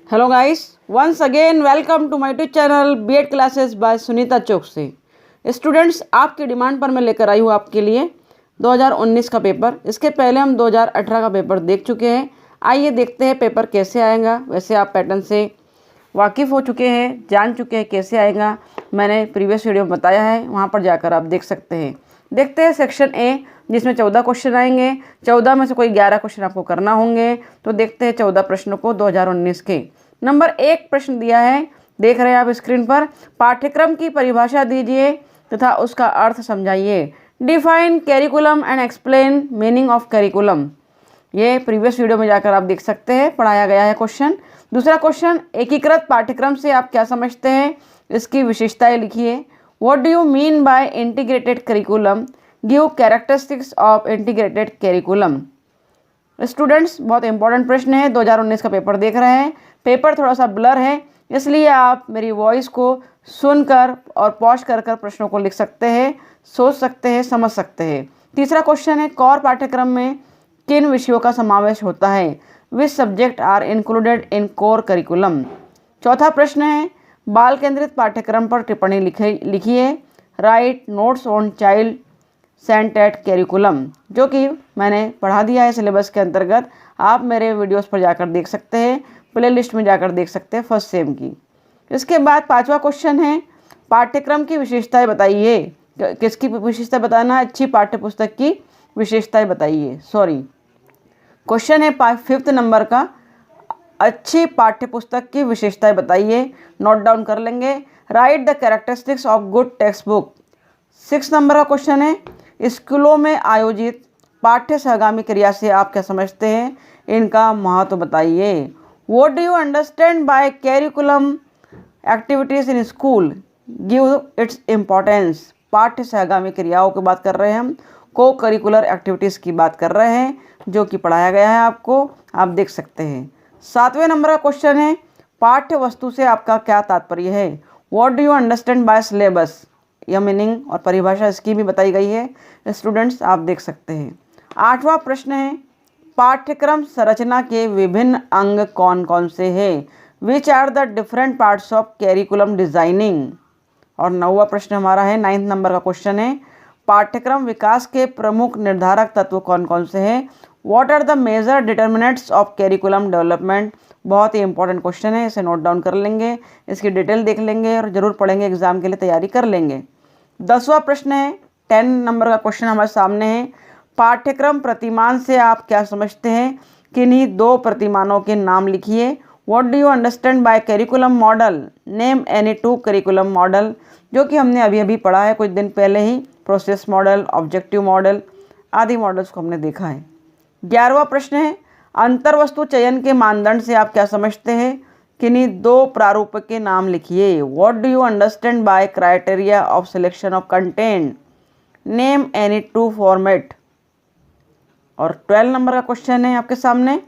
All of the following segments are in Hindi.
Hello guys, once again welcome to my YouTube channel BEd classes by Sunita Chouksey. Students, आपकी डिमांड पर मैं लेकर आई हूँ आपके लिए 2019 का पेपर। इसके पहले हम 2018 का पेपर देख चुके हैं। आइए देखते हैं पेपर कैसे आएगा। वैसे आप पैटर्न से वाकिफ़ हो चुके हैं, जान चुके हैं कैसे आएगा। मैंने प्रीवियस वीडियो में बताया है, वहाँ पर जाकर आप देख सकते हैं। देखते हैं सेक्शन ए, जिसमें 14 क्वेश्चन आएंगे। 14 में से कोई 11 क्वेश्चन आपको करना होंगे। तो देखते हैं 14 प्रश्नों को 2019 के। नंबर 1 प्रश्न दिया है, देख रहे हैं आप स्क्रीन पर। पाठ्यक्रम की परिभाषा दीजिए तथा उसका अर्थ समझाइए। Define curriculum and explain meaning of curriculum. ये प्रीवियस वीडियो में जाकर आप देख सकते हैं, पढ़ाया गया है क्वेश्चन। दूसरा क्वेश्चन, एकीकृत पाठ्यक्रम से आप क्या समझते हैं, इसकी विशेषताएं लिखिए। What do you mean by integrated curriculum, give characteristics of integrated curriculum. Students, बहुत इंपॉर्टेंट प्रश्न है। 2019 का पेपर देख रहे हैं। पेपर थोड़ा सा ब्लर है, इसलिए आप मेरी वॉइस को सुनकर और पॉज कर कर प्रश्नों को लिख सकते हैं, सोच सकते हैं, समझ सकते हैं। तीसरा क्वेश्चन है, कोर पाठ्यक्रम में किन विषयों का समावेश होता है, which subject are included in core curriculum. चौथा प्रश्न है, बाल केंद्रित पाठ्यक्रम पर टिप्पणी लिखिए। Write notes on child centred curriculum, जो कि मैंने पढ़ा दिया है सिलेबस के अंतर्गत। आप मेरे वीडियोस पर जाकर देख सकते हैं, प्लेलिस्ट में जाकर देख सकते हैं फर्स्ट सेम की। इसके बाद 5वां क्वेश्चन है, पाठ्यक्रम की विशेषताएं बताइए। किसकी विशेषता बताना है? अच्छी पाठ्यपुस्तक की विशेषताएं बताइए। क्वेश्चन है 5th नंबर का, अच्छी पाठ्यपुस्तक की विशेषताएं बताइए। नोट डाउन कर लेंगे। Right the characteristics of good text book. 6 number का क्वेश्चन है, स्कूलों में आयोजित पाठ्य सहगामी क्रिया से आप क्या समझते हैं, इनका महत्व बताइए। What do you understand bye curriculum activities in school, give its importance. पाठ्य सहगामी क्रियाओं की बात कर रहे हैं हम, को करिकुलर एक्टिविटीज़ की बात कर रहे हैं, जो कि पढ़ाया गया है आपको, आप देख सकते हैं। 7वें नंबर का क्वेश्चन है, पाठ्य वस्तु से आपका क्या तात्पर्य है। What do you understand by syllabus. यह मीनिंग और परिभाषा इसकी भी बताई गई है, स्टूडेंट्स आप देख सकते हैं। 8वां प्रश्न है, पाठ्यक्रम संरचना के विभिन्न अंग कौन कौन से हैं, which are the different parts of curriculum designing. और 9वां प्रश्न हमारा है, 9th नंबर का क्वेश्चन है, पाठ्यक्रम विकास के प्रमुख निर्धारक तत्व कौन कौन से हैं। What are the major determinants of curriculum development. बहुत ही इंपॉर्टेंट क्वेश्चन है, इसे नोट डाउन कर लेंगे, इसकी डिटेल देख लेंगे और ज़रूर पढ़ेंगे, एग्जाम के लिए तैयारी कर लेंगे। 10वां प्रश्न है, 10 नंबर का क्वेश्चन हमारे सामने है, पाठ्यक्रम प्रतिमान से आप क्या समझते हैं, किन्हीं 2 प्रतिमानों के नाम लिखिए। What do you understand bye curriculum model, name any 2 curriculum model, जो कि हमने अभी अभी पढ़ा है कुछ दिन पहले ही। प्रोसेस मॉडल, ऑब्जेक्टिव मॉडल आदि मॉडल्स को हमने देखा है। 11वां प्रश्न है, अंतर्वस्तु चयन के मानदंड से आप क्या समझते हैं, किन्हीं 2 प्रारूप के नाम लिखिए। What do you understand bye criteria of selection of content, name any 2 format. और 12 नंबर का क्वेश्चन है आपके सामने,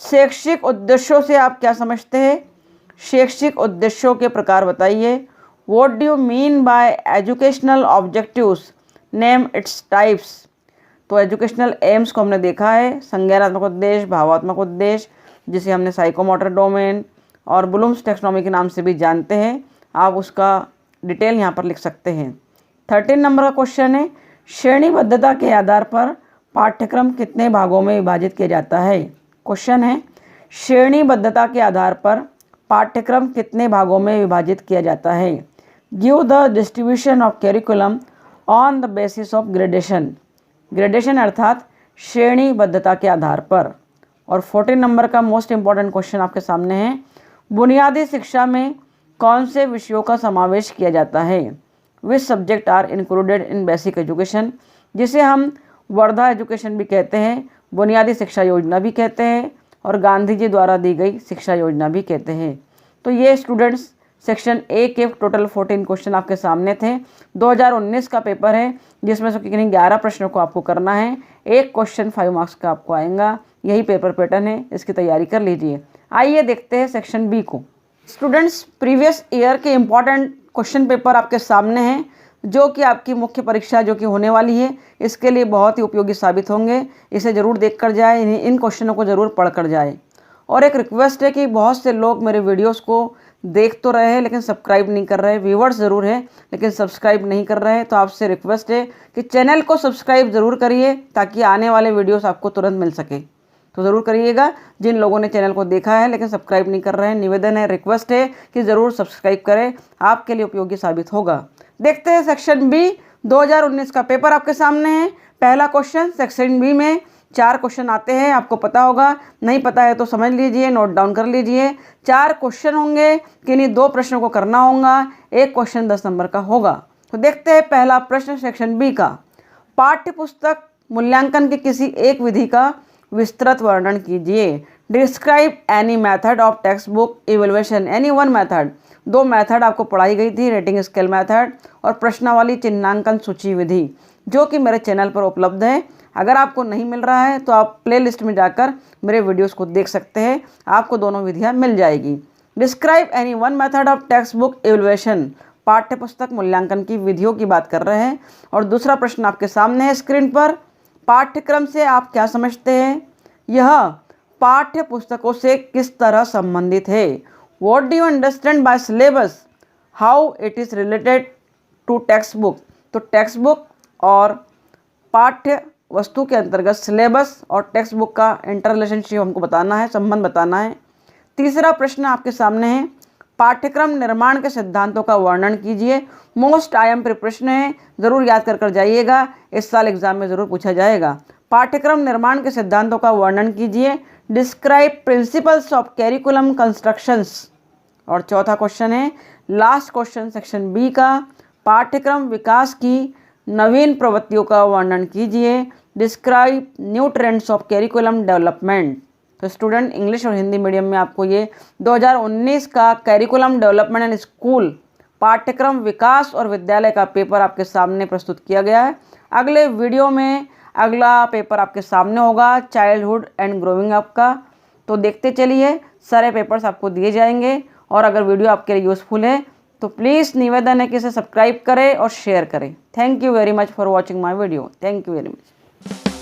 शैक्षिक उद्देश्यों से आप क्या समझते हैं, शैक्षिक उद्देश्यों के प्रकार बताइए। What do you mean by educational objectives, name its types. तो एजुकेशनल एम्स को हमने देखा है, संज्ञानात्मक उद्देश्य, भावात्मक उद्देश्य, जिसे हमने साइकोमोटर डोमेन और ब्लूम्स टैक्सोनॉमी के नाम से भी जानते हैं। आप उसका डिटेल यहाँ पर लिख सकते हैं। 13 नंबर का क्वेश्चन है, श्रेणीबद्धता के आधार पर पाठ्यक्रम कितने भागों में विभाजित किया जाता है। क्वेश्चन है, श्रेणीबद्धता के आधार पर पाठ्यक्रम कितने भागों में विभाजित किया जाता है। Give the distribution of curriculum on the basis of gradation. Gradation अर्थात श्रेणीबद्धता के आधार पर। और 14 नंबर का मोस्ट इंपॉर्टेंट क्वेश्चन आपके सामने है, बुनियादी शिक्षा में कौन से विषयों का समावेश किया जाता है, which subject are included in basic education, जिसे हम वर्धा एजुकेशन भी कहते हैं, बुनियादी शिक्षा योजना भी कहते हैं और गांधी जी द्वारा दी गई शिक्षा योजना भी कहते हैं। तो ये स्टूडेंट्स सेक्शन ए के टोटल 14 क्वेश्चन आपके सामने थे। 2019 का पेपर है, जिसमें से किन्हीं 11 प्रश्नों को आपको करना है। एक क्वेश्चन 5 मार्क्स का आपको आएगा, यही पेपर पैटर्न है, इसकी तैयारी कर लीजिए। आइए देखते हैं सेक्शन बी को। स्टूडेंट्स, प्रीवियस ईयर के इम्पॉर्टेंट क्वेश्चन पेपर आपके सामने हैं, जो कि आपकी मुख्य परीक्षा जो कि होने वाली है, इसके लिए बहुत ही उपयोगी साबित होंगे। इसे ज़रूर देख कर जाए, इन क्वेश्चनों को ज़रूर पढ़ कर जाए। और एक रिक्वेस्ट है कि बहुत से लोग मेरे वीडियोस को देख तो रहे हैं लेकिन सब्सक्राइब नहीं कर रहे, व्यूवर्स ज़रूर है लेकिन सब्सक्राइब नहीं कर रहे हैं। तो आपसे रिक्वेस्ट है कि चैनल को सब्सक्राइब ज़रूर करिए ताकि आने वाले वीडियोस आपको तुरंत मिल सके। तो ज़रूर करिएगा। जिन लोगों ने चैनल को देखा है लेकिन सब्सक्राइब नहीं कर रहे हैं, निवेदन है, रिक्वेस्ट है कि ज़रूर सब्सक्राइब करें, आपके लिए उपयोगी साबित होगा। देखते हैं सेक्शन बी 2019 का पेपर आपके सामने है। पहला क्वेश्चन, सेक्शन बी में 4 क्वेश्चन आते हैं, आपको पता होगा, नहीं पता है तो समझ लीजिए, नोट डाउन कर लीजिए। 4 क्वेश्चन होंगे, किन्हीं 2 प्रश्नों को करना होगा, एक क्वेश्चन 10 नंबर का होगा। तो देखते हैं पहला प्रश्न सेक्शन बी का। पाठ्य पुस्तक मूल्यांकन की किसी एक विधि का विस्तृत वर्णन कीजिए। Describe any method of text book evaluation, any one method. 2 method आपको पढ़ाई गई थी, रेटिंग स्केल मेथड और प्रश्नावली चिन्हांकन सूची विधि, जो कि मेरे चैनल पर उपलब्ध है। अगर आपको नहीं मिल रहा है तो आप प्लेलिस्ट में जाकर मेरे वीडियोस को देख सकते हैं, आपको दोनों विधियां मिल जाएगी। Describe any one method of text book evaluation, पाठ्य पुस्तक मूल्यांकन की विधियों की बात कर रहे हैं। और दूसरा प्रश्न आपके सामने है स्क्रीन पर। पाठ्यक्रम से आप क्या समझते हैं? यह पाठ्य पुस्तकों से किस तरह संबंधित है? What do you understand by syllabus? How it is related to text book. तो टेक्स्ट बुक और पाठ्य वस्तु के अंतर्गत सिलेबस और टेक्स्ट बुक का इंटर रिलेशनशिप हमको बताना है, संबंध बताना है। तीसरा प्रश्न आपके सामने है, पाठ्यक्रम निर्माण के सिद्धांतों का वर्णन कीजिए। मोस्ट IMP प्रश्न है, ज़रूर याद कर जाइएगा, इस साल एग्जाम में ज़रूर पूछा जाएगा। पाठ्यक्रम निर्माण के सिद्धांतों का वर्णन कीजिए। Describe principles of curriculum constructions. और चौथा क्वेश्चन है, लास्ट क्वेश्चन सेक्शन बी का, पाठ्यक्रम विकास की नवीन प्रवृत्तियों का वर्णन कीजिए। Describe new trends of curriculum development. तो स्टूडेंट, इंग्लिश और हिंदी मीडियम में आपको ये 2019 का कैरिकुलम डेवलपमेंट एंड स्कूल पाठ्यक्रम विकास और विद्यालय का पेपर आपके सामने प्रस्तुत किया गया है। अगले वीडियो में अगला पेपर आपके सामने होगा, चाइल्डहुड एंड ग्रोइंग अप का। तो देखते चलिए, सारे पेपर्स आपको दिए जाएंगे। और अगर वीडियो आपके लिए यूज़फुल है तो प्लीज़ निवेदन है कि इसे सब्सक्राइब करें और शेयर करें। Thank you very much for watching my video. Thank you very much.